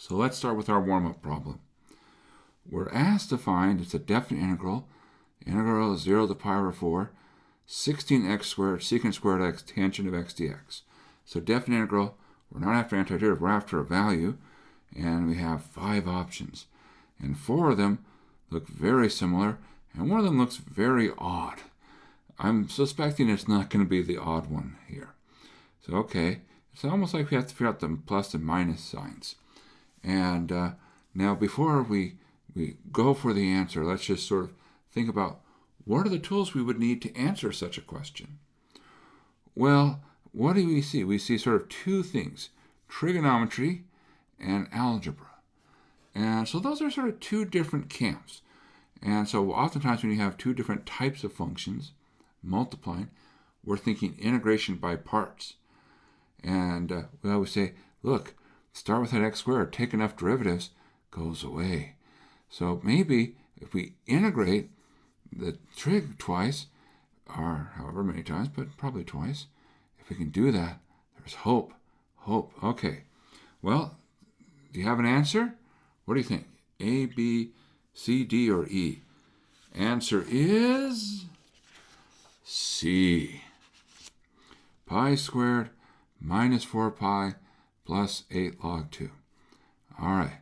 So let's start with our warm-up problem. We're asked to find, it's a definite integral, integral of 0 to the pi over 4, 16x squared, secant squared x, tangent of x dx. So definite integral, we're not after antiderivative, we're after a value, and we have 5 options. And 4 of them look very similar, and one of them looks very odd. I'm suspecting it's not going to be the odd one here. So, okay, it's almost like we have to figure out the plus and minus signs. And now before we go for the answer, let's just sort of think about what are the tools we would need to answer such a question. Well, what do we see? We see sort of 2 things, trigonometry and algebra. And so those are sort of 2 different camps. And so oftentimes when you have 2 different types of functions multiplying, we're thinking integration by parts. And we always say, look, start with that x squared, take enough derivatives, goes away. So maybe if we integrate the trig twice, or however many times, but probably twice, if we can do that, there's hope. Hope. Okay. Well, do you have an answer? What do you think? A, B, C, D, or E? Answer is C. Pi squared minus 4 pi plus 8 log 2. All right.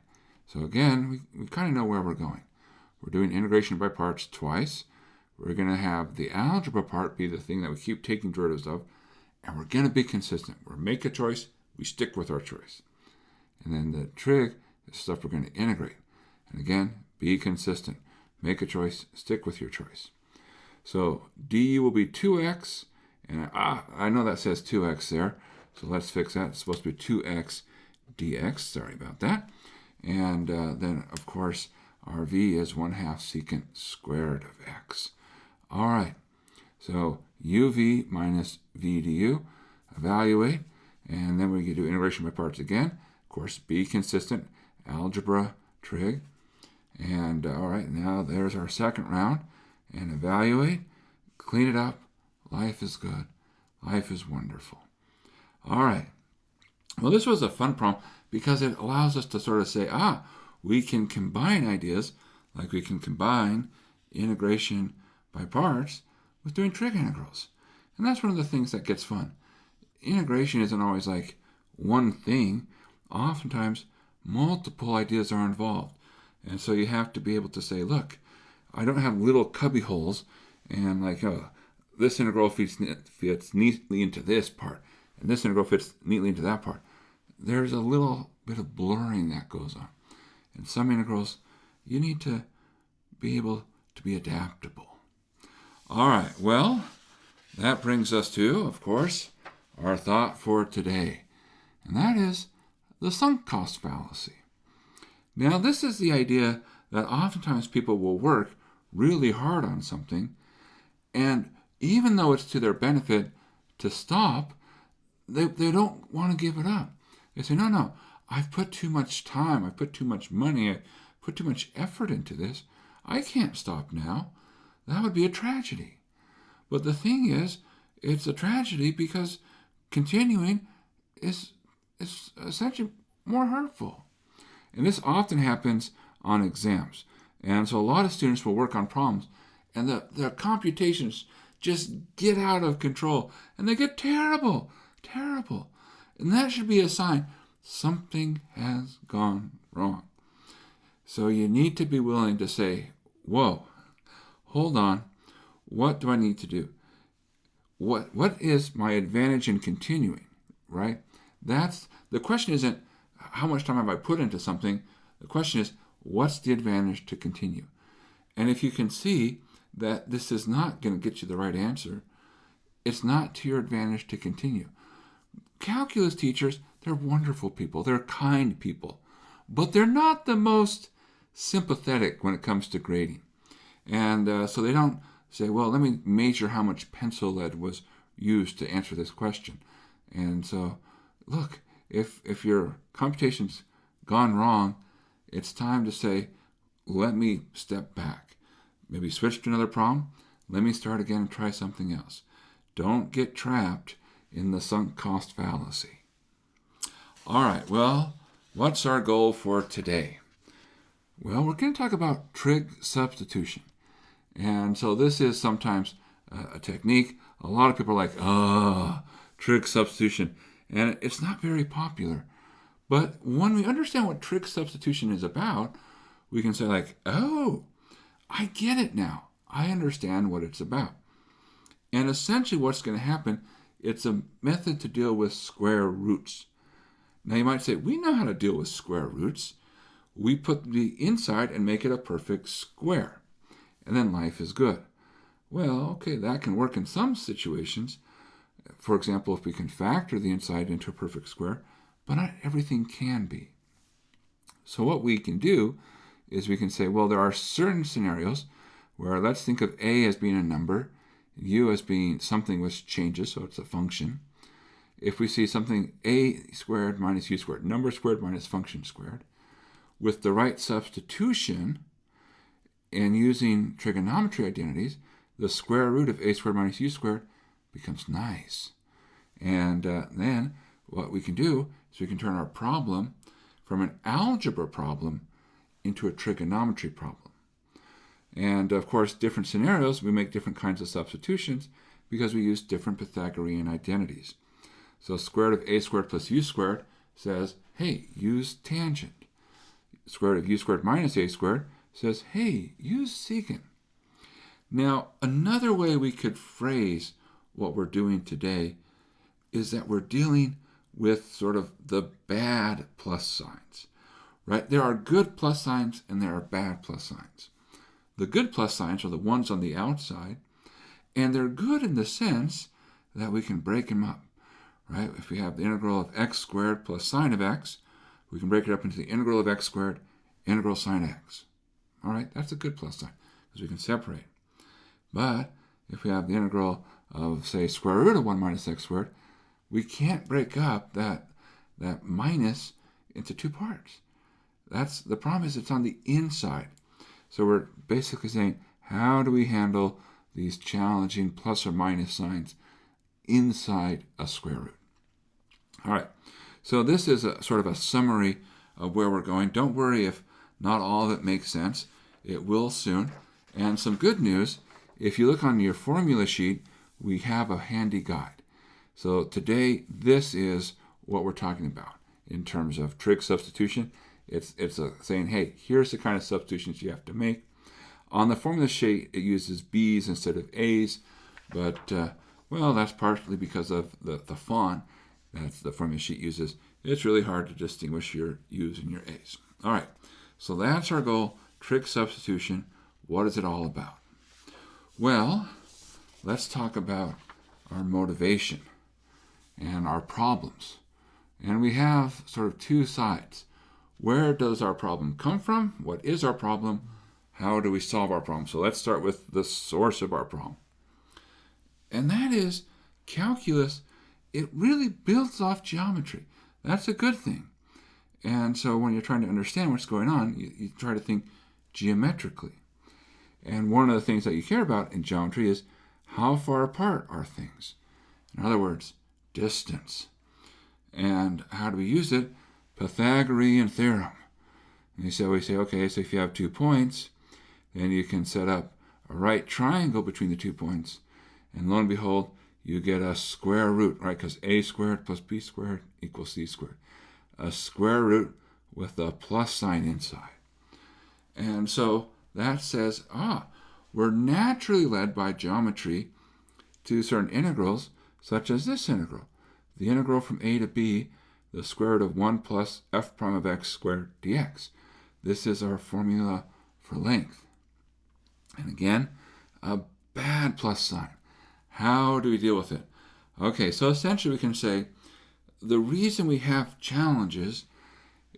So again, we kind of know where we're going. We're doing integration by parts twice. We're going to have the algebra part be the thing that we keep taking derivatives of, and we're going to be consistent. We'll make a choice, we stick with our choice. And then the trig is stuff we're going to integrate. And again, be consistent. Make a choice, stick with your choice. So du will be 2x, and I know that says 2x there, so let's fix that. It's supposed to be 2x dx, sorry about that. And then, of course, our v is 1/2 secant squared of x. All right, so uv minus v du, evaluate, and then we can do integration by parts again. Of course, be consistent, algebra, trig. And all right, now there's our second round. And evaluate, clean it up. Life is good. Life is wonderful. All right. Well, this was a fun problem because it allows us to sort of say, we can combine ideas, like we can combine integration by parts with doing trig integrals. And that's one of the things that gets fun. Integration isn't always like one thing. Oftentimes, multiple ideas are involved. And so you have to be able to say, look, I don't have little cubby holes and like, this integral fits neatly into this part, and this integral fits neatly into that part. There's a little bit of blurring that goes on. In some integrals, you need to be able to be adaptable. All right, well, that brings us to, of course, our thought for today, and that is the sunk cost fallacy. Now, this is the idea that oftentimes people will work really hard on something, and even though it's to their benefit to stop, they don't want to give it up. They say, no, I've put too much time, I've put too much money, I put too much effort into this. I can't stop now. That would be a tragedy. But the thing is, it's a tragedy because continuing is essentially more hurtful. And this often happens on exams. And so a lot of students will work on problems, and the computations just get out of control, and they get terrible. And that should be a sign something has gone wrong. So you need to be willing to say, whoa, hold on, what do I need to do? What is my advantage in continuing, right? That's the question. Isn't how much time have I put into something? The question is, what's the advantage to continue? And if you can see that this is not going to get you the right answer, it's not to your advantage to continue. Calculus teachers, they're wonderful people. They're kind people. But they're not the most sympathetic when it comes to grading. And so they don't say, well, let me measure how much pencil lead was used to answer this question. And so, look, if your computation's gone wrong, it's time to say, let me step back. Maybe switch to another problem. Let me start again and try something else. Don't get trapped in the sunk cost fallacy. All right, well, What's our goal for today? Well, we're going to talk about trig substitution. And so this is sometimes a technique. A lot of people are like, trig substitution. And it's not very popular. But when we understand what trig substitution is about, we can say like, oh, I get it now. I understand what it's about. And essentially what's going to happen, it's a method to deal with square roots. Now you might say, we know how to deal with square roots. We put the inside and make it a perfect square. And then life is good. Well, okay, that can work in some situations. For example, if we can factor the inside into a perfect square, but not everything can be. So what we can do is we can say, well, there are certain scenarios where let's think of a as being a number, u as being something which changes, so it's a function. If we see something a squared minus u squared, number squared minus function squared, with the right substitution and using trigonometry identities, the square root of a squared minus u squared becomes nice. And then what we can do is we can turn our problem from an algebra problem into a trigonometry problem. And of course, different scenarios, we make different kinds of substitutions because we use different Pythagorean identities. So square root of a squared plus u squared says, hey, use tangent. Square root of u squared minus a squared says, hey, use secant. Now, another way we could phrase what we're doing today is that we're dealing with sort of the bad plus signs, right? There are good plus signs and there are bad plus signs. The good plus signs are the ones on the outside, and they're good in the sense that we can break them up. Right? If we have the integral of x squared plus sine of x, we can break it up into the integral of x squared, integral sine x. All right, that's a good plus sign because we can separate. But if we have the integral of, say, square root of 1 minus x squared, we can't break up that minus into two parts. That's the problem is it's on the inside. So we're basically saying, how do we handle these challenging plus or minus signs inside a square root? All right, so this is a sort of a summary of where we're going. Don't worry if not all of it makes sense. It will soon. And some good news, if you look on your formula sheet, we have a handy guide. So today, this is what we're talking about in terms of trig substitution. It's saying, hey, here's the kind of substitutions you have to make. On the formula sheet, it uses B's instead of A's, but well, that's partially because of the font that the formula sheet uses. It's really hard to distinguish your U's and your A's. All right, so that's our goal, trig substitution. What is it all about? Well, let's talk about our motivation and our problems. And we have sort of two sides. Where does our problem come from? What is our problem? How do we solve our problem? So let's start with the source of our problem. And that is calculus. It really builds off geometry. That's a good thing. And so when you're trying to understand what's going on, you try to think geometrically. And one of the things that you care about in geometry is how far apart are things? In other words, distance. And how do we use it? Pythagorean theorem. And so we say, okay, so if you have 2 points, then you can set up a right triangle between the 2 points. And lo and behold, you get a square root, right? Because a squared plus b squared equals c squared. A square root with a plus sign inside. And so that says, we're naturally led by geometry to certain integrals, such as this integral. The integral from a to b, the square root of 1 plus f prime of x squared dx. This is our formula for length. And again, a bad plus sign. How do we deal with it? Okay, so essentially we can say the reason we have challenges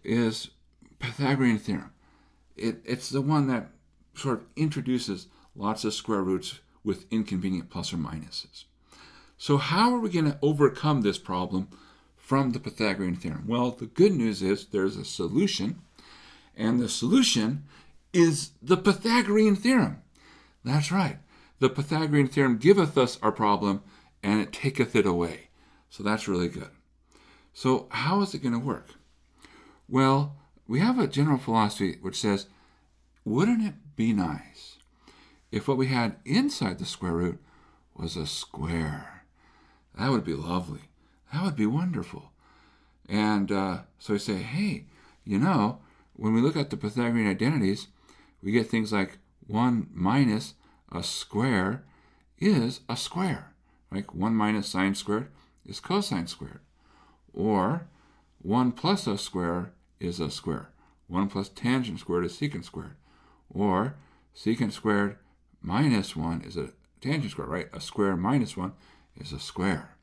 is Pythagorean theorem. It's the one that sort of introduces lots of square roots with inconvenient plus or minuses. So how are we going to overcome this problem from the Pythagorean theorem? Well, the good news is there's a solution, and the solution is the Pythagorean theorem. That's right. The Pythagorean theorem giveth us our problem, and it taketh it away. So that's really good. So how is it going to work? Well, we have a general philosophy which says, wouldn't it be nice if what we had inside the square root was a square? That would be lovely. That would be wonderful. And so we say, hey, when we look at the Pythagorean identities, we get things like 1 minus a square is a square. Like 1 minus sine squared is cosine squared. Or 1 plus a square is a square. 1 plus tangent squared is secant squared. Or secant squared minus 1 is a tangent squared, right? A square minus 1 is a square.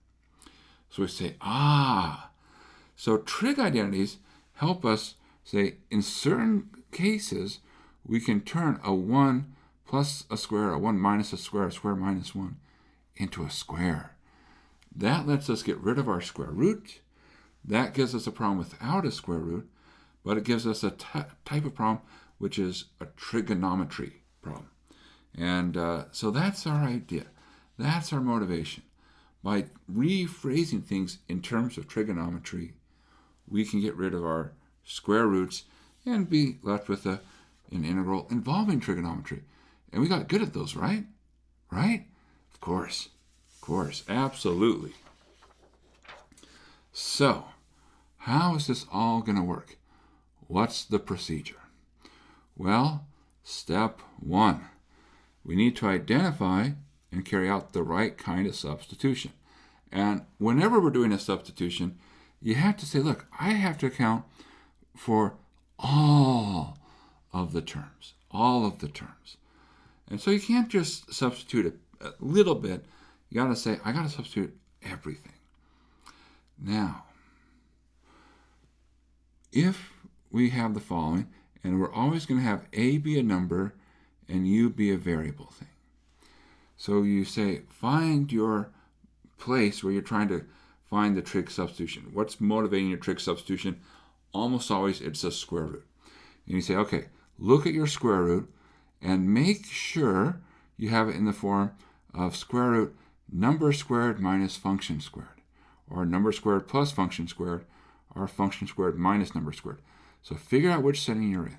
So we say, so trig identities help us say in certain cases we can turn a 1 plus a square, a 1 minus a square minus 1 into a square. That lets us get rid of our square root. That gives us a problem without a square root, but it gives us a type of problem which is a trigonometry problem. And so that's our idea. That's our motivation. By rephrasing things in terms of trigonometry, we can get rid of our square roots and be left with an integral involving trigonometry. And we got good at those, right? Right? Of course, absolutely. So, how is this all going to work? What's the procedure? Well, step 1. We need to identify and carry out the right kind of substitution. And whenever we're doing a substitution, you have to say, look, I have to account for all of the terms. And so you can't just substitute a little bit. You got to say, I got to substitute everything. Now, if we have the following, and we're always going to have a be a number and u be a variable thing. So you say, find your place where you're trying to find the trig substitution. What's motivating your trig substitution? Almost always it's a square root. And you say, okay, look at your square root and make sure you have it in the form of square root number squared minus function squared, or number squared plus function squared, or function squared minus number squared. So figure out which setting you're in.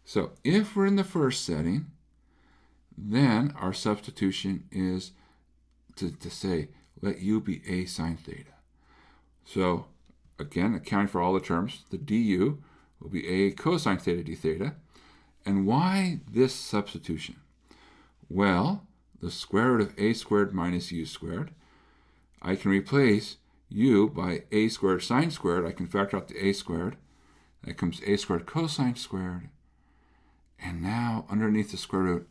So if we're in the first setting, then our substitution is to say, let u be a sine theta. So again, accounting for all the terms, the du will be a cosine theta d theta. And why this substitution? Well, the square root of a squared minus u squared, I can replace u by a squared sine squared. I can factor out the a squared. That comes a squared cosine squared. And now, underneath the square root,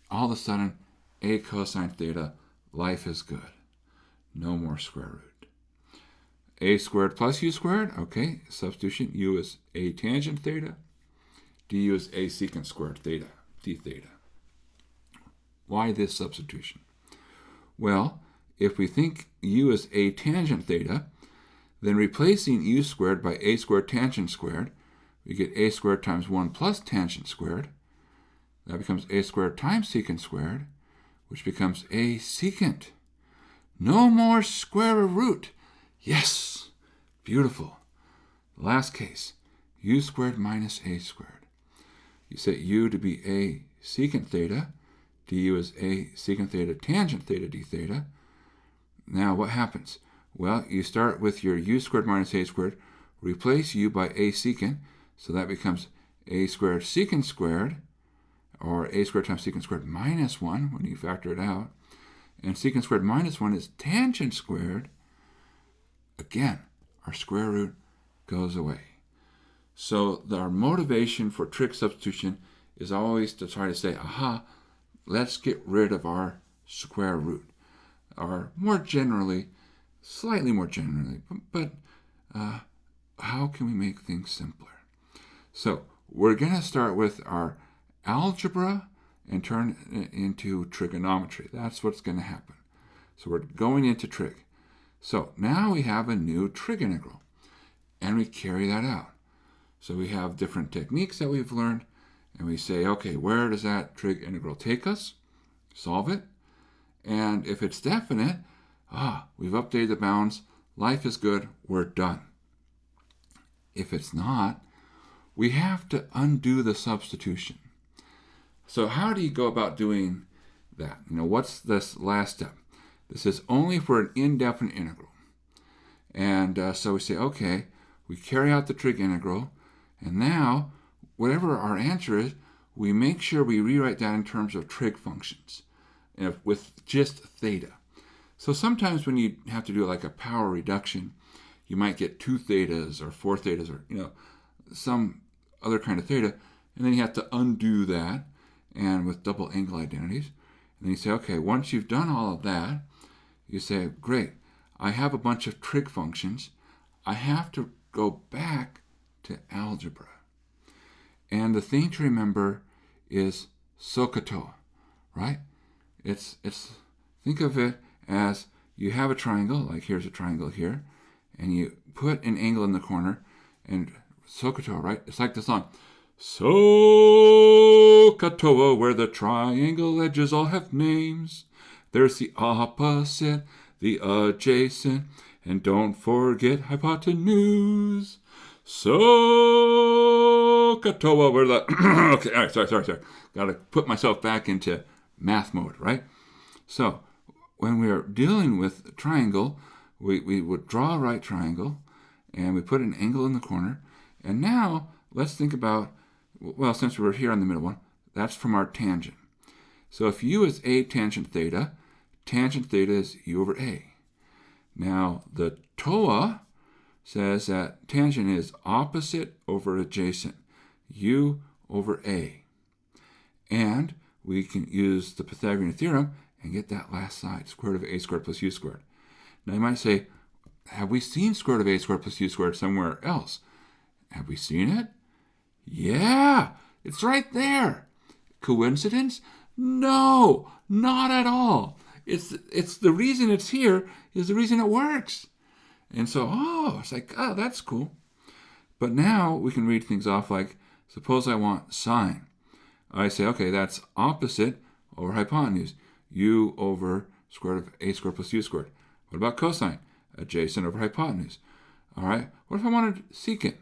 all of a sudden, a cosine theta, life is good. No more square root. A squared plus u squared, okay, substitution, u is a tangent theta, du is a secant squared theta, d theta. Why this substitution? Well, if we think u is a tangent theta, then replacing u squared by a squared tangent squared, we get a squared times 1 plus tangent squared. That becomes a squared times secant squared, which becomes a secant. No more square root. Yes, beautiful. Last case, u squared minus a squared. You set u to be a secant theta. Du is a secant theta tangent theta d theta. Now what happens? Well, you start with your u squared minus a squared, replace u by a secant, so that becomes a squared secant squared, or a squared times secant squared minus 1 when you factor it out. And secant squared minus 1 is tangent squared. Again, our square root goes away. So our motivation for trig substitution is always to try to say, aha, let's get rid of our square root. Or more generally, slightly more generally, but how can we make things simpler? So we're going to start with our algebra and turn it into trigonometry. That's what's going to happen. So we're going into trig. So now we have a new trig integral, and we carry that out. So we have different techniques that we've learned, and we say, okay, where does that trig integral take us? Solve it. And if it's definite, we've updated the bounds, life is good, we're done. If it's not, we have to undo the substitution. So how do you go about doing that? What's this last step? This is only for an indefinite integral. And so we say, okay, we carry out the trig integral, and now, whatever our answer is, we make sure we rewrite that in terms of trig functions with just theta. So sometimes when you have to do like a power reduction, you might get 2 thetas or 4 thetas or some other kind of theta, and then you have to undo that and with double angle identities. And then you say, okay, once you've done all of that, you say, great, I have a bunch of trig functions. I have to go back to algebra. And the thing to remember is SOHCAHTOA, right? It's think of it as you have a triangle, like here's a triangle here, and you put an angle in the corner, and SOHCAHTOA, right? It's like the song, SOHCAHTOA, where the triangle edges all have names. There's the opposite, the adjacent, and don't forget hypotenuse. SOHCAHTOA, where the... okay, all right, sorry. Got to put myself back into math mode, right? So when we are dealing with a triangle, we would draw a right triangle, and we put an angle in the corner. And now let's think about, well, since we're here on the middle one, that's from our tangent. So if u is a tangent theta is u over a. Now the TOA says that tangent is opposite over adjacent, u over a. And we can use the Pythagorean theorem and get that last side, square root of a squared plus u squared. Now you might say, have we seen square root of a squared plus u squared somewhere else? Have we seen it? Yeah, it's right there. Coincidence? No, not at all. It's the reason it's here is the reason it works. And so, it's like, that's cool. But now we can read things off like, suppose I want sine. I say, okay, that's opposite over hypotenuse, u over square root of a squared plus u squared. What about cosine? Adjacent over hypotenuse. All right, what if I wanted secant?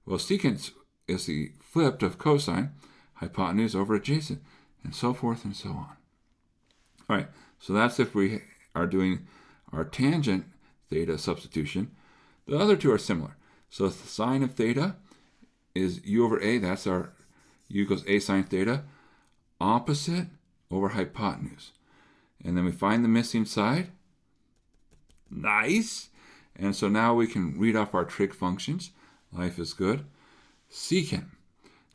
Well, secant is the flipped of cosine, hypotenuse over adjacent, and so forth and so on. All right, so that's if we are doing our tangent theta substitution. The other two are similar. So the sine of theta is u over a, that's our u equals a sine theta, opposite over hypotenuse. And then we find the missing side. Nice. And so now we can read off our trig functions. Life is good. Secant.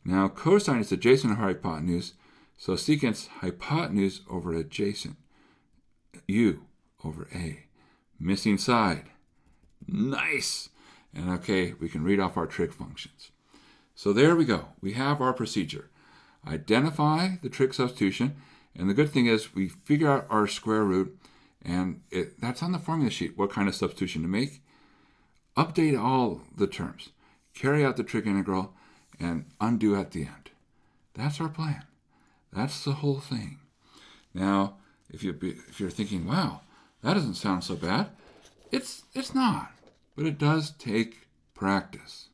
Now cosine is adjacent over hypotenuse, so secant's hypotenuse over adjacent, u over a. Missing side. Nice. And okay, we can read off our trig functions. So there we go. We have our procedure. Identify the trig substitution, and the good thing is we figure out our square root, and that's on the formula sheet, what kind of substitution to make. Update all the terms. Carry out the trig integral, and undo at the end. That's our plan. That's the whole thing. Now, if you're thinking, wow, that doesn't sound so bad, it's not, but it does take practice.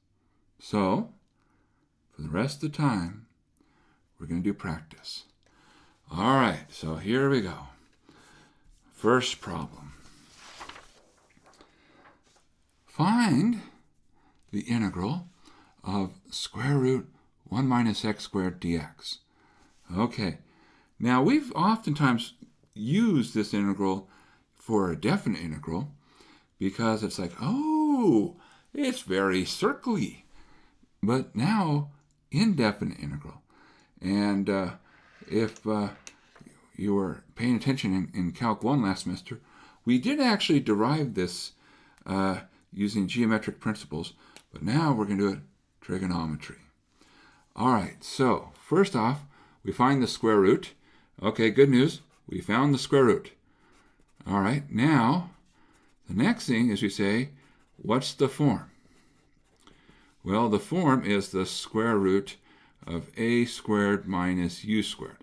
So, for the rest of the time, we're going to do practice. All right, so here we go. First problem. Find the integral of square root 1 minus x squared dx. Okay, now we've oftentimes used this integral for a definite integral because it's like, oh, it's very circly. But now, indefinite integral. And if you were paying attention in Calc 1 last semester, we did actually derive this using geometric principles, but now we're going to do it trigonometry. All right, so first off, we find the square root. Okay, good news, we found the square root. All right, now, the next thing is we say, what's the form? Well, the form is the square root of a squared minus u squared.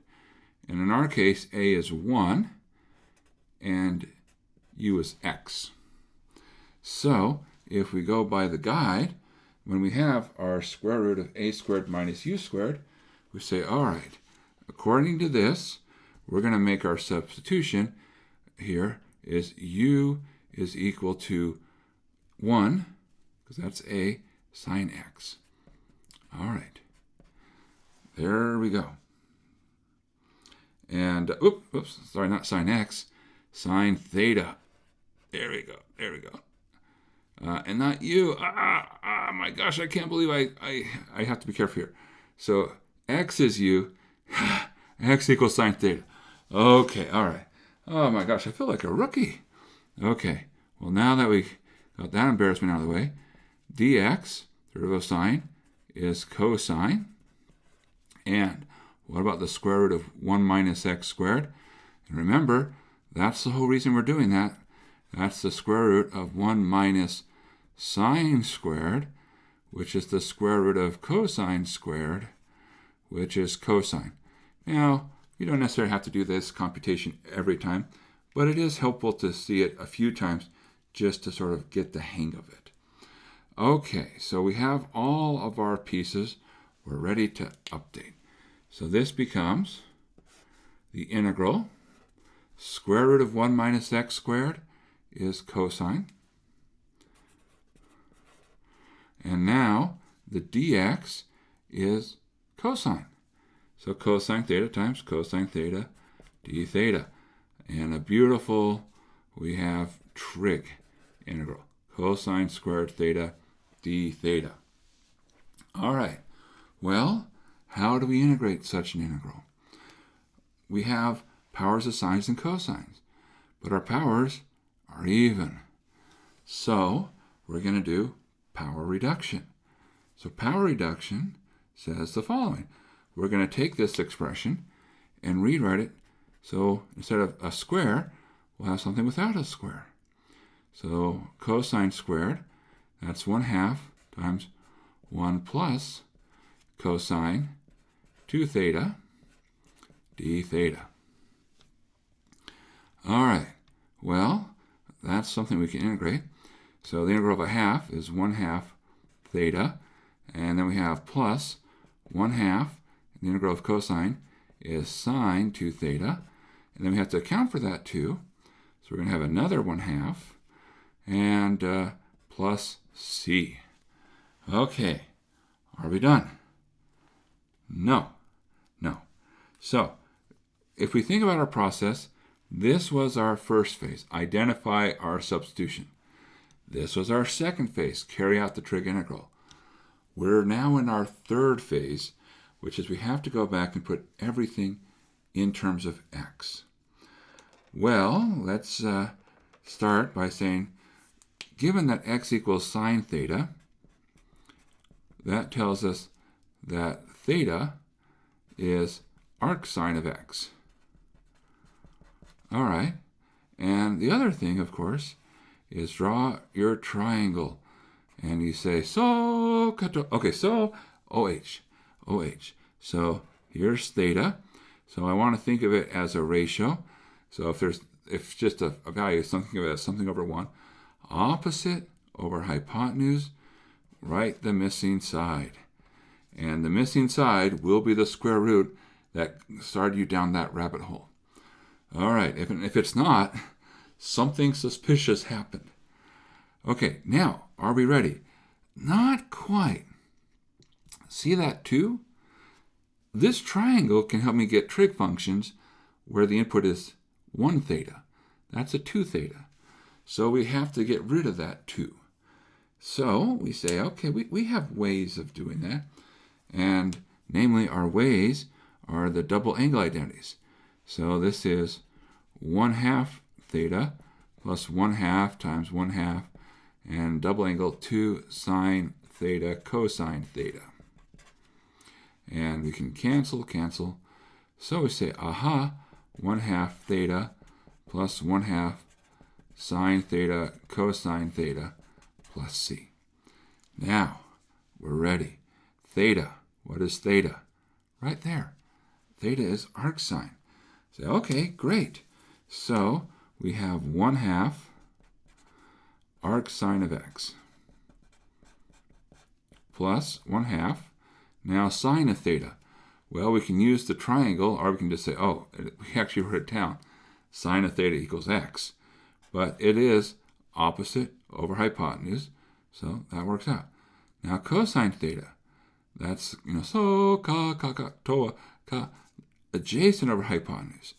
And in our case, a is 1, and u is x. So, if we go by the guide, when we have our square root of a squared minus u squared, we say, all right, according to this, we're going to make our substitution here is u is equal to 1, because that's a sine x. All right. There we go. And, oops, sorry, not sine x, sine theta. There we go, there we go. And not u. My gosh, I can't believe I have to be careful here. So x is u, x equals sine theta. Okay, all right. Oh my gosh, I feel like a rookie. Okay, well now that we got that embarrassment out of the way, dx, derivative of sine, is cosine. And what about the square root of 1 minus x squared? And remember, that's the whole reason we're doing that. That's the square root of 1 minus sine squared, which is the square root of cosine squared, which is cosine. Now, you don't necessarily have to do this computation every time, but it is helpful to see it a few times just to sort of get the hang of it. Okay, so we have all of our pieces. We're ready to update. So this becomes the integral square root of 1 minus x squared is cosine. And now the dx is cosine. So cosine theta times cosine theta d theta. And a beautiful, we have trig integral. Cosine squared theta d theta. All right. Well, how do we integrate such an integral? We have powers of sines and cosines, but our powers are even. So we're going to do power reduction. So power reduction says the following. We're going to take this expression and rewrite it. So instead of a square, we'll have something without a square. So cosine squared, that's 1/2 times 1 plus cosine 2 theta d theta. All right, well, that's something we can integrate. So the integral of 1/2 is 1/2 theta, and then we have plus 1/2, the integral of cosine is sine 2 theta, and then we have to account for that too. So we're going to have another 1/2, and plus c. Okay, are we done? No. So, if we think about our process, this was our first phase, identify our substitution. This was our second phase, carry out the trig integral. We're now in our third phase, which is we have to go back and put everything in terms of x. Well, let's start by saying, given that x equals sine theta, that tells us that theta is arcsine of x. All right, and the other thing, of course, is draw your triangle. And you say, so, okay, so OH. So here's theta. So I want to think of it as a ratio. So if just a value, think of it as something over 1. Opposite over hypotenuse, write the missing side. And the missing side will be the square root that started you down that rabbit hole. All right, if it's not, something suspicious happened. Okay, now, are we ready? Not quite. See that 2? This triangle can help me get trig functions where the input is 1 theta. That's a 2 theta. So we have to get rid of that 2. So we say, okay, we have ways of doing that. And namely, our ways are the double angle identities. So this is 1/2 theta plus 1/2 times 1/2, and double angle 2 sine theta cosine theta. And we can cancel. So we say, 1/2 theta plus 1/2 sine theta cosine theta plus c. Now, we're ready. Theta, what is theta? Right there. Theta is arcsine. Say, okay, great. So we have 1/2 arcsine of x. plus 1/2. Now sine of theta. Well, we can use the triangle, or we can just say, oh, we actually wrote it down. Sine of theta equals x. But it is opposite over hypotenuse, so that works out. Now cosine theta. That's, so, toa, adjacent over hypotenuse.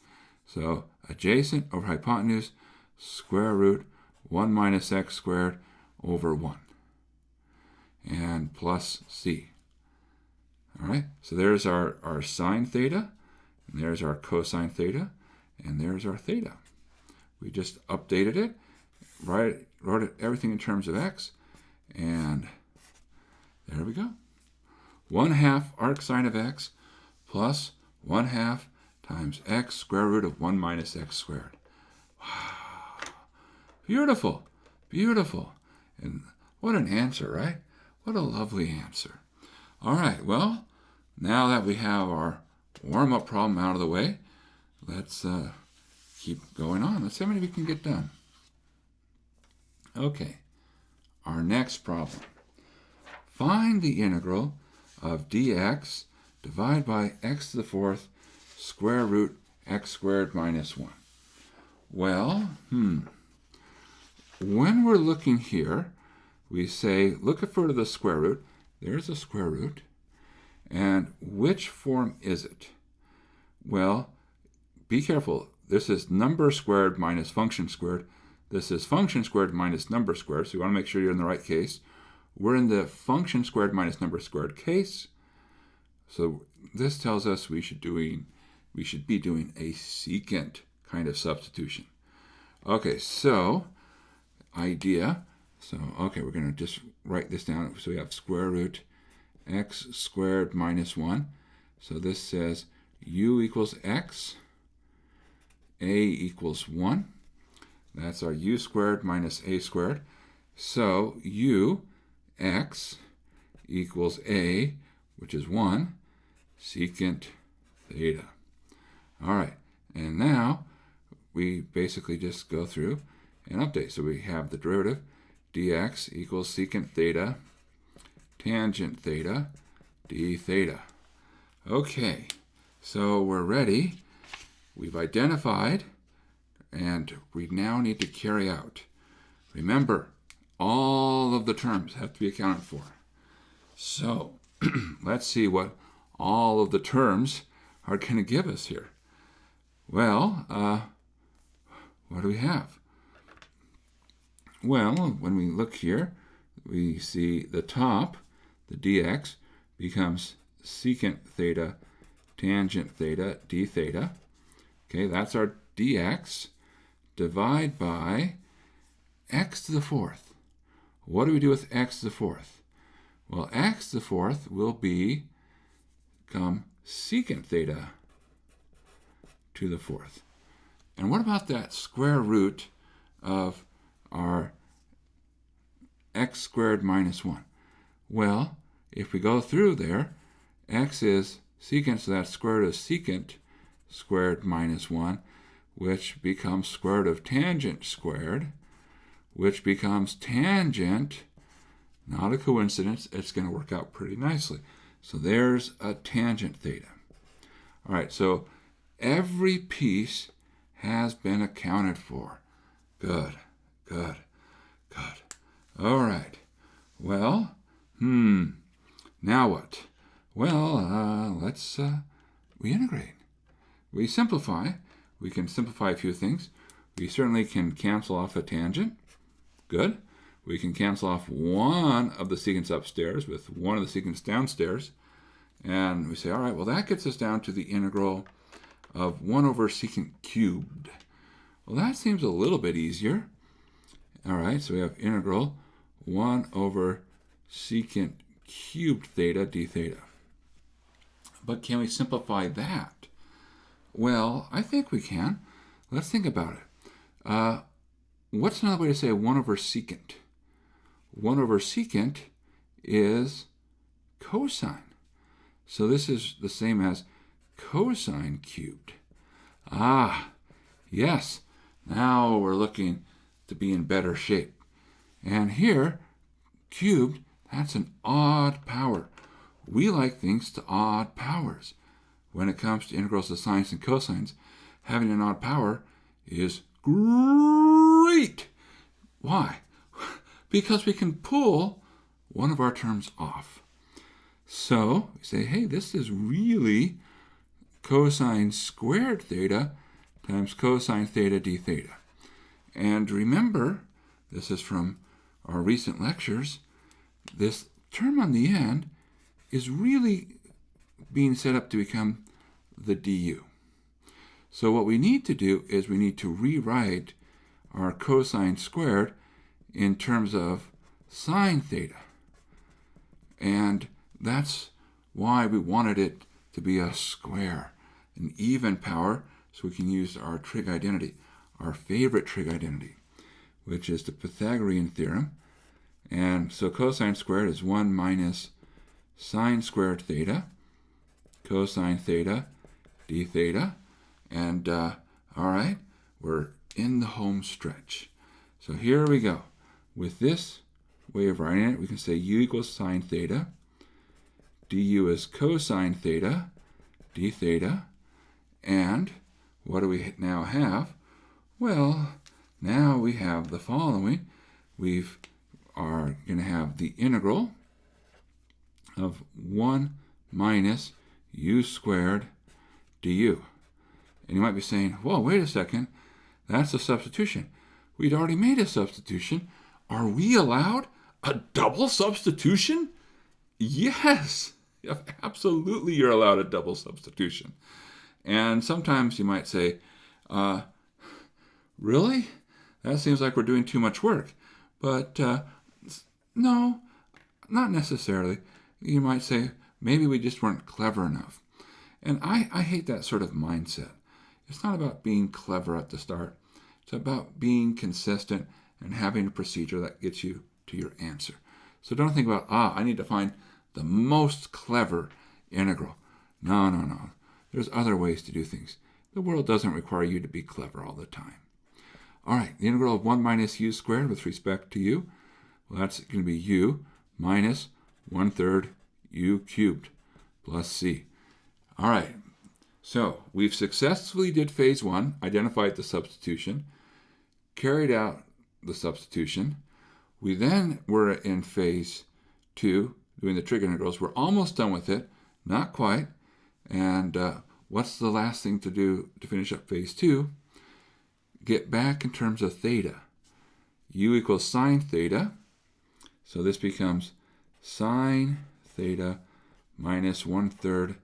So adjacent over hypotenuse, square root 1 minus x squared over 1. And plus c. All right, so there's our sine theta, and there's our cosine theta, and there's our theta. We just updated it, wrote it everything in terms of x, and there we go. 1/2 arc sine of x plus 1/2 times x square root of 1 minus x squared. Wow. Beautiful, beautiful. And what an answer, right? What a lovely answer. All right, well, now that we have our warm-up problem out of the way, let's keep going on. Let's see how many we can get done. Okay, our next problem. Find the integral of dx divided by x to the 4th square root x squared minus 1. Well, when we're looking here, we say, look for the square root. There's a square root. And which form is it? Well, be careful. This is number squared minus function squared. This is function squared minus number squared. So you want to make sure you're in the right case. We're in the function squared minus number squared case. So this tells us we should be doing a secant kind of substitution. Okay, so idea. So, okay, we're going to just write this down. So we have square root x squared minus 1. So this says u equals x, a equals 1. That's our u squared minus a squared. So u, x, equals a, which is 1, secant theta. All right, and now we basically just go through and update. So we have the derivative dx equals secant theta, tangent theta, d theta. Okay, so we're ready. We've identified, and we now need to carry out. Remember, all of the terms have to be accounted for. So let's see what all of the terms are going to give us here. Well, what do we have? Well, when we look here, we see the top, the dx, becomes secant theta, tangent theta, d theta. Okay, that's our dx. Divide by x to the 4th. What do we do with x to the 4th? Well, x to the 4th will become secant theta to the 4th. And what about that square root of our x squared minus 1? Well, if we go through there, x is secant, so that's square root of secant squared minus 1, which becomes square root of tangent squared, which becomes tangent. Not a coincidence. It's going to work out pretty nicely. So there's a tangent theta. All right, so every piece has been accounted for. Good, good, good. All right. Well, now what? Well, let's we integrate. We simplify. We can simplify a few things. We certainly can cancel off a tangent. Good. We can cancel off one of the secants upstairs with one of the secants downstairs. And we say, all right, well, that gets us down to the integral of 1 over secant cubed. Well, that seems a little bit easier. All right, so we have integral 1 over secant cubed theta d theta. But can we simplify that? Well, I think we can. Let's think about it. What's another way to say 1 over secant? 1 over secant is cosine. So this is the same as cosine cubed. Ah, yes. Now we're looking to be in better shape. And here, cubed, That's an odd power. We like things to odd powers. When it comes to integrals of sines and cosines, having an odd power is great. Why? Because we can pull one of our terms off. So we say, hey, this is really cosine squared theta times cosine theta d theta. And remember, this is from our recent lectures, this term on the end is really being set up to become the du. So what we need to do is we need to rewrite our cosine squared in terms of sine theta. And that's why we wanted it to be a square, an even power, so we can use our trig identity, our favorite trig identity, which is the Pythagorean theorem. And so cosine squared is 1 minus sine squared theta, cosine theta, d theta. And all right, we're in the home stretch. So here we go. With this way of writing it, we can say u equals sine theta, du is cosine theta, d theta. And what do we now have? Well, now we have the following. We are going to have the integral of 1 minus u squared du. And you might be saying, whoa, wait a second, that's a substitution. We'd already made a substitution. Are we allowed a double substitution? Yes, absolutely you're allowed a double substitution. And sometimes you might say, really? That seems like we're doing too much work. But no, not necessarily. You might say, maybe we just weren't clever enough. And I hate that sort of mindset. It's not about being clever at the start. It's about being consistent and having a procedure that gets you to your answer. So don't think about, I need to find the most clever integral. No. There's other ways to do things. The world doesn't require you to be clever all the time. All right, the integral of 1 minus u squared with respect to u, well, that's going to be u minus 1/3 u cubed plus c. All right, so we've successfully did phase 1, identified the substitution, carried out the substitution. We then were in phase 2, doing the trig integrals. We're almost done with it, not quite. And what's the last thing to do to finish up phase 2? Get back in terms of theta. U equals sine theta. So this becomes sine theta minus 1/3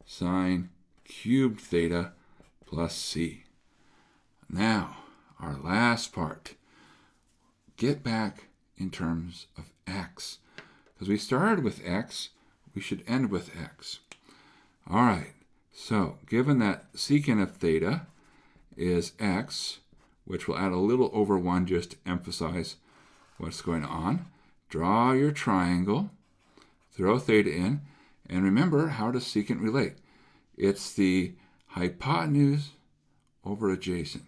sine cubed theta plus c. Now, our last part. Get back in terms of x. Because we started with x, we should end with x. All right, so given that secant of theta is x, which will add a little over 1 just to emphasize what's going on, draw your triangle, throw theta in, and remember, how does secant relate? It's the hypotenuse over adjacent.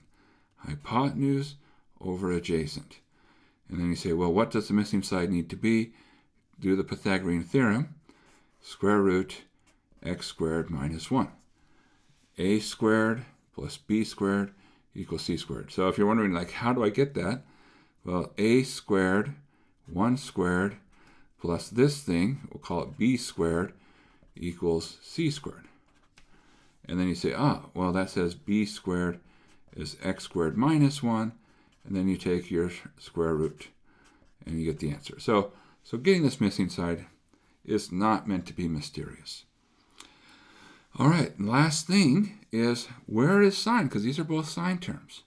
Hypotenuse over adjacent. And then you say, well, what does the missing side need to be? Do the Pythagorean theorem, square root x squared minus 1. A squared plus b squared equals c squared. So if you're wondering, like, how do I get that? Well, a squared, 1 squared, plus this thing, we'll call it b squared, equals c squared. And then you say, well, that says b squared is x squared minus 1, and then you take your square root, and you get the answer. So getting this missing side is not meant to be mysterious. All right, and last thing is, where is sine? Because these are both sine terms.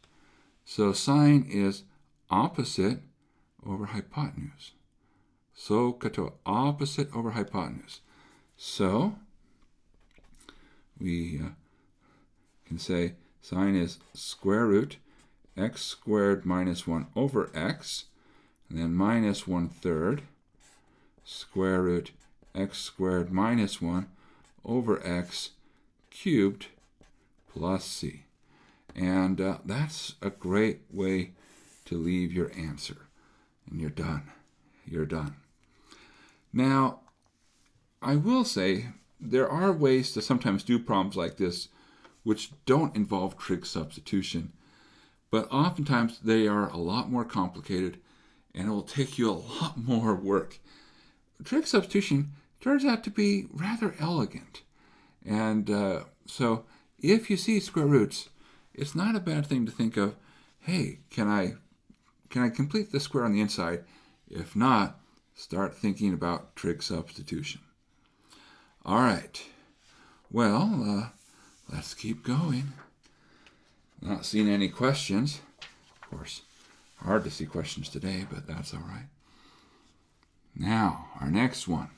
So sine is opposite over hypotenuse. So kato, opposite over hypotenuse. So we can say sine is square root x squared minus 1 over x, and then minus 1/3 square root x squared minus 1 over x cubed plus c. And that's a great way to leave your answer. And you're done. You're done. Now, I will say there are ways to sometimes do problems like this which don't involve trig substitution, but oftentimes they are a lot more complicated and it will take you a lot more work. Trig substitution turns out to be rather elegant. And so if you see square roots, it's not a bad thing to think of, hey, can I complete the square on the inside? If not, start thinking about trig substitution. All right. Well, let's keep going. Not seeing any questions. Of course, hard to see questions today, but that's all right. Now, our next one.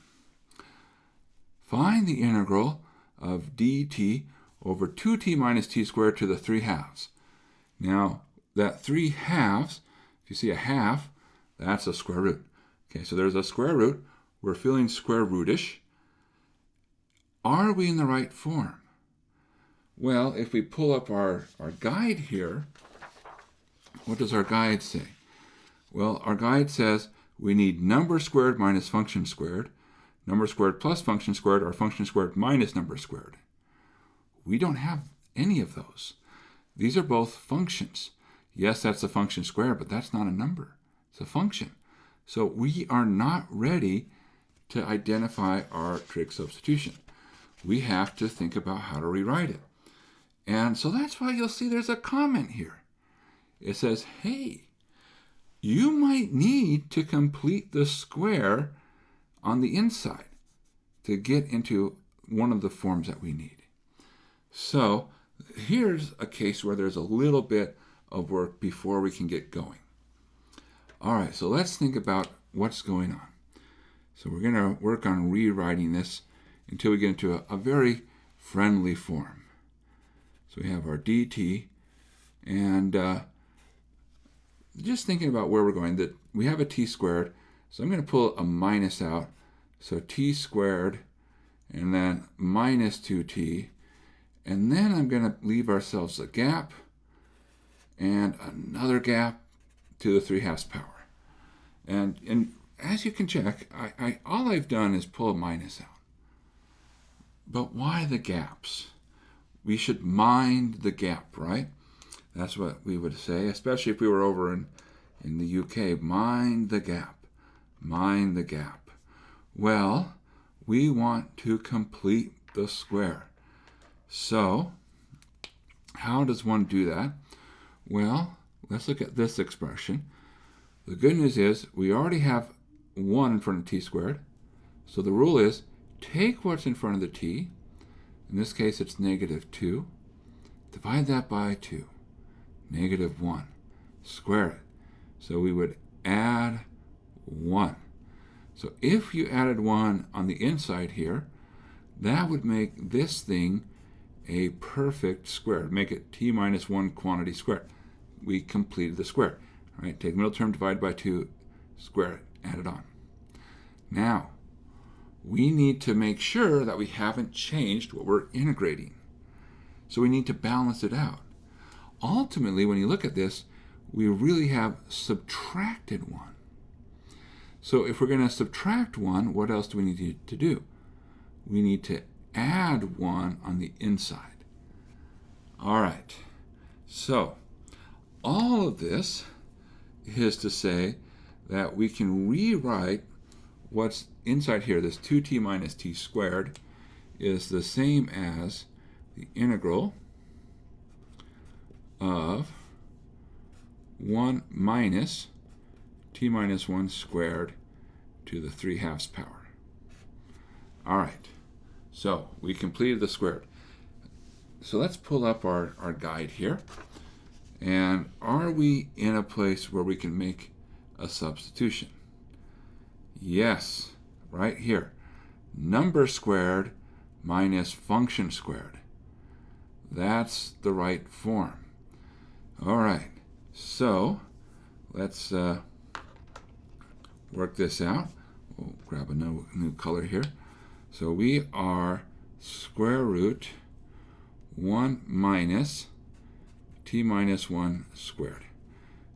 Find the integral of dt over 2t minus t squared to the 3/2. Now, that 3/2, if you see a half, that's a square root. Okay, so there's a square root. We're feeling square rootish. Are we in the right form? Well, if we pull up our guide here, what does our guide say? Well, our guide says we need number squared minus function squared, number squared plus function squared, or function squared minus number squared. We don't have any of those. These are both functions. Yes, that's a function squared, but that's not a number. It's a function. So we are not ready to identify our trig substitution. We have to think about how to rewrite it. And so that's why you'll see there's a comment here. It says, hey, you might need to complete the square on the inside to get into one of the forms that we need. So here's a case where there's a little bit of work before we can get going. All right, so let's think about what's going on. So we're going to work on rewriting this until we get into a very friendly form. So we have our dt, and just thinking about where we're going, that we have a t squared, so I'm going to pull a minus out. So t squared, and then minus 2t, and then I'm going to leave ourselves a gap, and another gap to the 3/2 power. And as you can check, all I've done is pull a minus out. But why the gaps? We should mind the gap, right? That's what we would say, especially if we were over in the UK. Mind the gap. Mind the gap. Well, we want to complete the square. So, how does one do that? Well, let's look at this expression. The good news is we already have 1 in front of t squared. So the rule is take what's in front of the t. In this case, it's -2. Divide that by 2. -1. Square it. So we would add 1. So if you added 1 on the inside here, that would make this thing a perfect square. Make it t minus 1 quantity squared. We completed the square. All right, take middle term, divide by 2, square it, add it on. Now, we need to make sure that we haven't changed what we're integrating. So we need to balance it out. Ultimately, when you look at this, we really have subtracted 1. So if we're going to subtract 1, what else do we need to do? We need to add 1 on the inside. All right. So all of this is to say that we can rewrite what's inside here. This 2t minus t squared is the same as the integral of 1 minus t minus 1 squared to the 3/2 power. All right, so we completed the squared. So let's pull up our guide here. And are we in a place where we can make a substitution? Yes, right here. Number squared minus function squared. That's the right form. All right, so let's work this out. We'll grab a new color here. So we are square root 1 minus t minus 1 squared.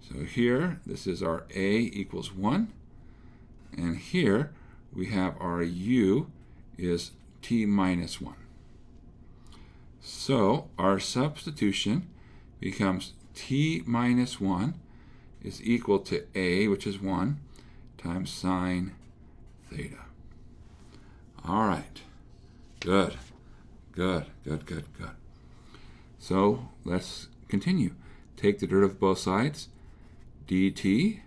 So here, this is our a equals 1. And here, we have our u is t minus 1. So our substitution becomes t minus 1 is equal to a, which is 1, times sine theta. All right. Good. Good, good, good, good. So let's continue. Take the derivative of both sides. dt,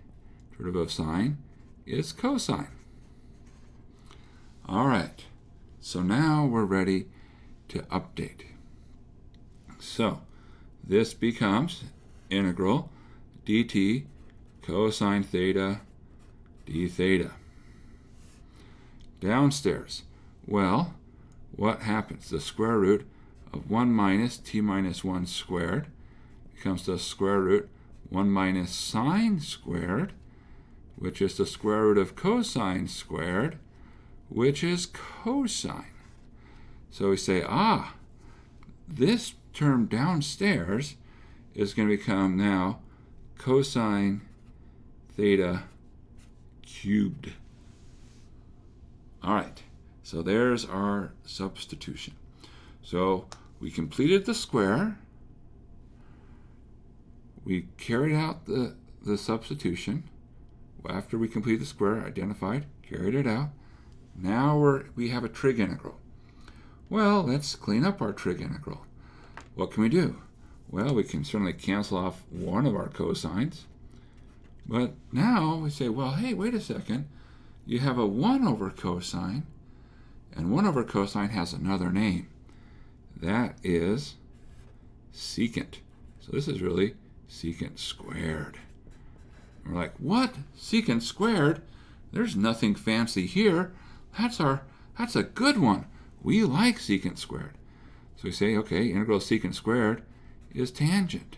derivative of sine, is cosine. All right. So now we're ready to update. So this becomes integral dt cosine theta d theta. Downstairs, well, what happens? The square root of 1 minus t minus 1 squared becomes the square root 1 minus sine squared, which is the square root of cosine squared, which is cosine. So we say, this term downstairs is going to become now cosine theta cubed. All right, so there's our substitution. So we completed the square. We carried out the substitution. After we completed the square, identified, carried it out. Now we have a trig integral. Well, let's clean up our trig integral. What can we do? Well, we can certainly cancel off one of our cosines. But now we say, well, hey, wait a second. You have a 1 over cosine, and 1 over cosine has another name. That is secant. So this is really secant squared. And we're like, what? Secant squared? There's nothing fancy here. That's a good one. We like secant squared. So we say, okay, integral of secant squared is tangent.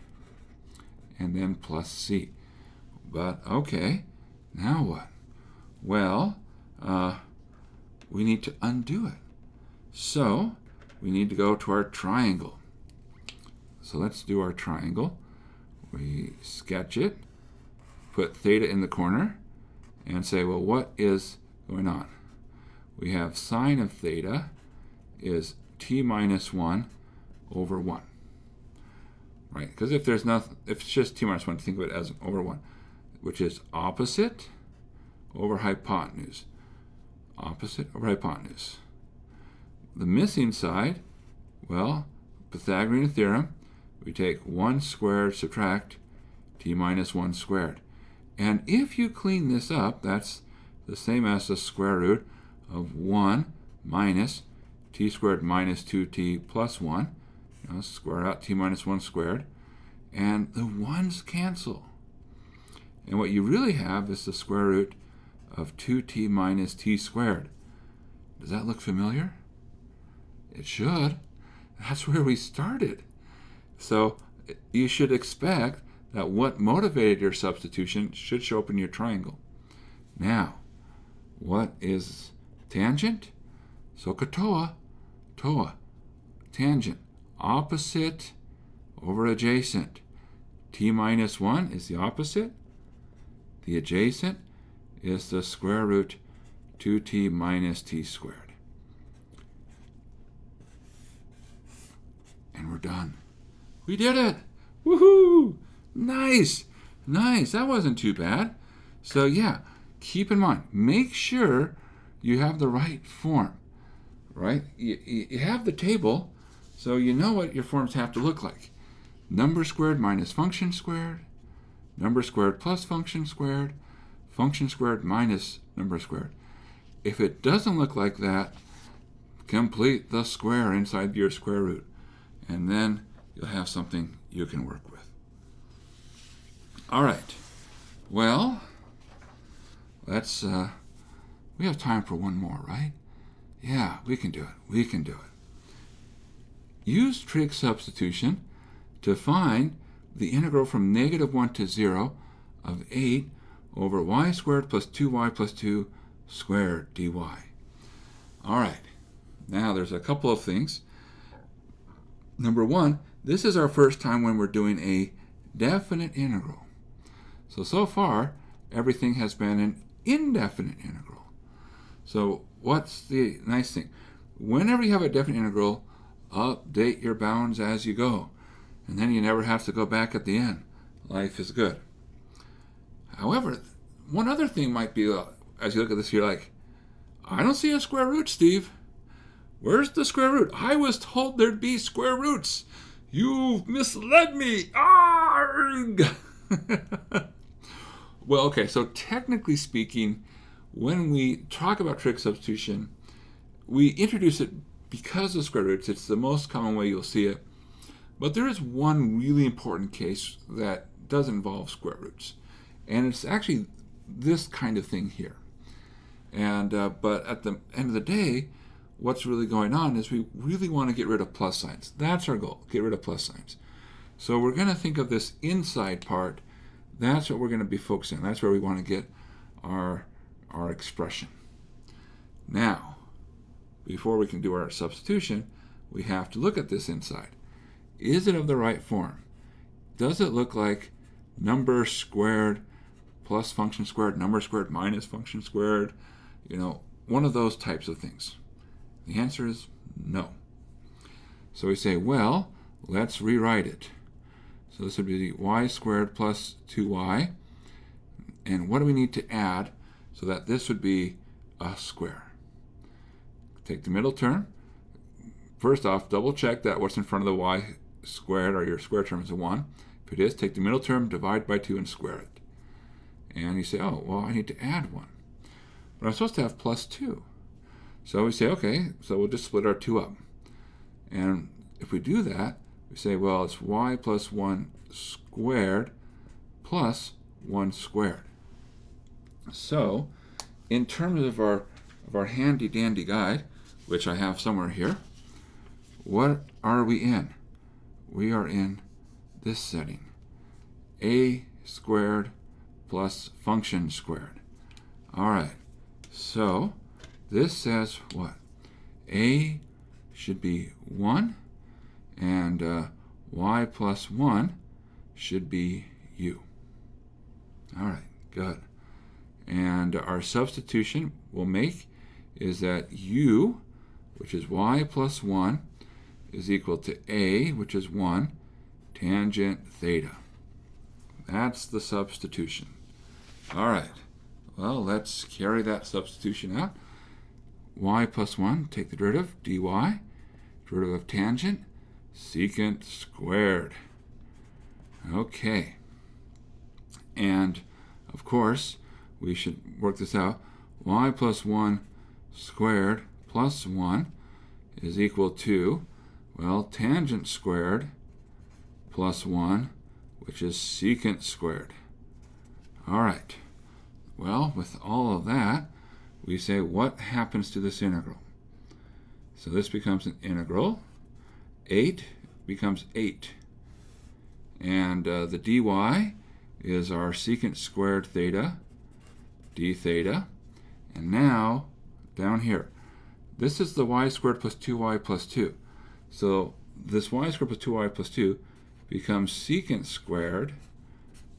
And then plus c. But okay, now what? Well, we need to undo it. So we need to go to our triangle. So let's do our triangle. We sketch it, put theta in the corner, and say, well, what is going on? We have sine of theta is t minus 1 over 1. Right? Because if it's just t minus 1, think of it as over 1, which is opposite over hypotenuse. Opposite over hypotenuse. The missing side, well, Pythagorean theorem, we take 1 squared subtract t minus 1 squared. And if you clean this up, that's the same as the square root of 1 minus t squared minus 2t plus 1. Square out t minus 1 squared. And the 1's cancel. And what you really have is the square root of 2t minus t squared. Does that look familiar? It should. That's where we started. So you should expect that what motivated your substitution should show up in your triangle. Now, what is tangent? So toa, tangent, opposite over adjacent. T minus 1 is the opposite. The adjacent is the square root 2t minus t squared. And we're done. We did it! Woohoo! Nice! Nice! That wasn't too bad. So yeah, keep in mind, make sure you have the right form, right? You have the table, so you know what your forms have to look like. Number squared minus function squared, number squared plus function squared minus number squared. If it doesn't look like that, complete the square inside your square root, and then you'll have something you can work with. All right. Well, let's, we have time for one more, right? Yeah, we can do it. We can do it. Use trig substitution to find the integral from negative 1 to 0 of 8 over y squared plus 2y plus 2 squared dy. All right. Now, there's a couple of things. Number one, this is our first time when we're doing a definite integral. So far, everything has been an indefinite integral. So what's the nice thing? Whenever you have a definite integral, update your bounds as you go. And then you never have to go back at the end. Life is good. However, one other thing might be, as you look at this, you're like, I don't see a square root, Steve. Where's the square root? I was told there'd be square roots. You've misled me. Arrgh! Well, okay, so technically speaking, when we talk about trig substitution, we introduce it because of square roots. It's the most common way you'll see it. But there is one really important case that does involve square roots. And it's actually this kind of thing here. And but at the end of the day, what's really going on is we really want to get rid of plus signs. That's our goal, get rid of plus signs. So we're going to think of this inside part. That's what we're going to be focusing on. That's where we want to get our expression. Now, before we can do our substitution, we have to look at this inside. Is it of the right form? Does it look like number squared plus function squared, number squared minus function squared? You know, one of those types of things. The answer is no. So we say, well, let's rewrite it. So this would be y squared plus 2y. And what do we need to add so that this would be a square? Take the middle term. First off, double check that what's in front of the y squared or your square term is a 1. If it is, take the middle term, divide by 2, and square it. And you say, oh, well, I need to add 1. But I'm supposed to have plus 2. So we say, okay, so we'll just split our 2 up. And if we do that, we say, well, it's y plus 1 squared plus 1 squared. So in terms of our handy-dandy guide, which I have somewhere here, what are we in? We are in this setting. A squared plus function squared. All right, so this says what? A should be 1, and y plus 1 should be u. All right, good. And our substitution we'll make is that u, which is y plus 1, is equal to a, which is 1, tangent theta. That's the substitution. All right, well, let's carry that substitution out. Y plus 1, take the derivative, dy, derivative of tangent, secant squared. Okay. And, of course, we should work this out. Y plus 1 squared plus 1 is equal to, well, tangent squared plus 1, which is secant squared. All right. Well, with all of that, we say, what happens to this integral? So this becomes an integral. 8 becomes 8. And the dy is our secant squared theta, d theta. And now, down here, this is the y squared plus 2y plus 2. So this y squared plus 2y plus 2 becomes secant squared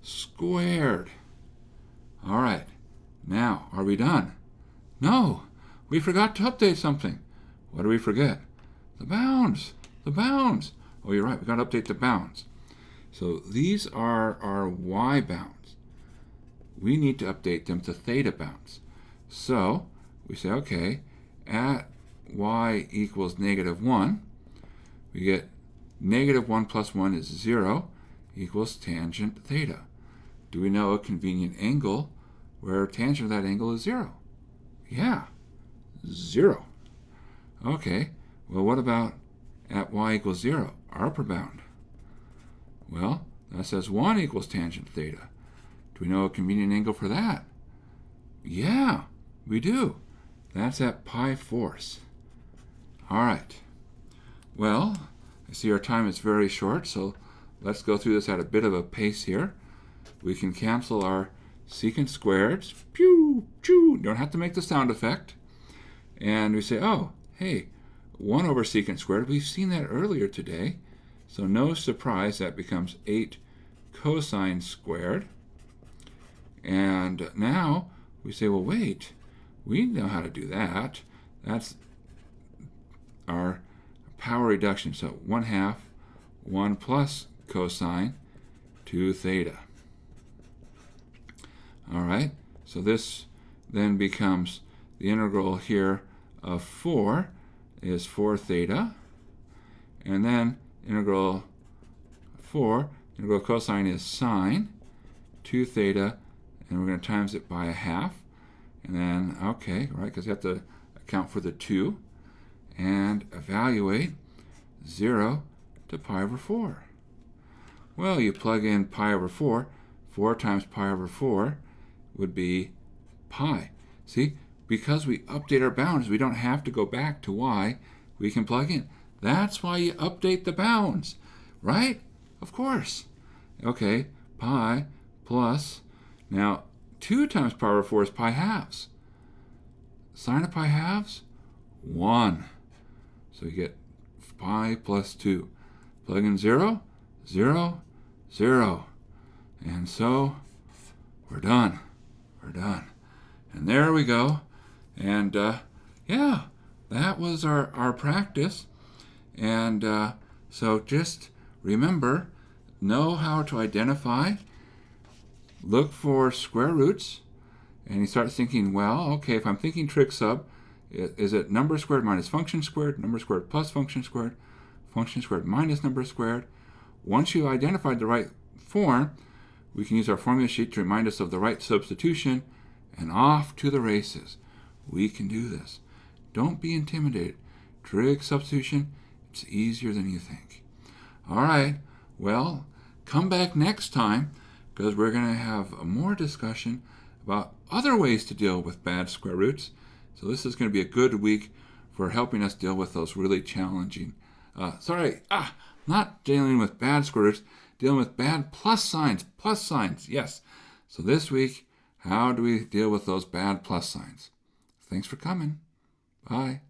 squared. All right. Now, are we done? No, we forgot to update something. What do we forget? The bounds. The bounds. Oh, you're right. We've got to update the bounds. So these are our y bounds. We need to update them to theta bounds. So we say, okay, at y equals -1, we get -1 plus 1 is 0 equals tangent theta. Do we know a convenient angle where tangent of that angle is 0? Yeah, 0. Okay, well, what about at y equals 0, our upper bound? Well, that says 1 equals tangent theta. Do we know a convenient angle for that? Yeah, we do. That's at pi fourths. All right. Well, I see our time is very short, so let's go through this at a bit of a pace here. We can cancel our secant squareds. Pew, pew. Don't have to make the sound effect. And we say, oh, hey, 1 over secant squared. We've seen that earlier today. So no surprise, that becomes 8 cosine squared. And now we say, well, wait, We know how to do that. That's our power reduction. So 1/2 1 plus cosine 2 theta. All right, so this then becomes the integral here of 4 is 4 theta, and then integral cosine is sine 2 theta, and we're going to times it by 1/2, and then, okay, right, because you have to account for the 2, and evaluate 0 to pi over 4. Well, you plug in pi over 4. 4 times pi over 4 would be pi. See, because we update our bounds, we don't have to go back to y. We can plug in. That's why you update the bounds, right? Of course. Okay, pi plus, now 2 times pi over 4 is pi halves. Sine of pi halves, 1. So you get pi plus 2. Plug in 0, 0, 0. And so we're done. We're done. And there we go. And yeah, that was our practice. And so just remember, know how to identify, look for square roots, and you start thinking, well, okay, if I'm thinking trig sub, is it number squared minus function squared, number squared plus function squared minus number squared? Once you identified the right form, we can use our formula sheet to remind us of the right substitution, and off to the races. We can do this. Don't be intimidated. Trig substitution, it's easier than you think. All right, well, come back next time because we're going to have more discussion about other ways to deal with bad square roots. So this is going to be a good week for helping us deal with those really challenging, not dealing with bad square roots, dealing with bad plus signs, yes. So this week, how do we deal with those bad plus signs? Thanks for coming. Bye.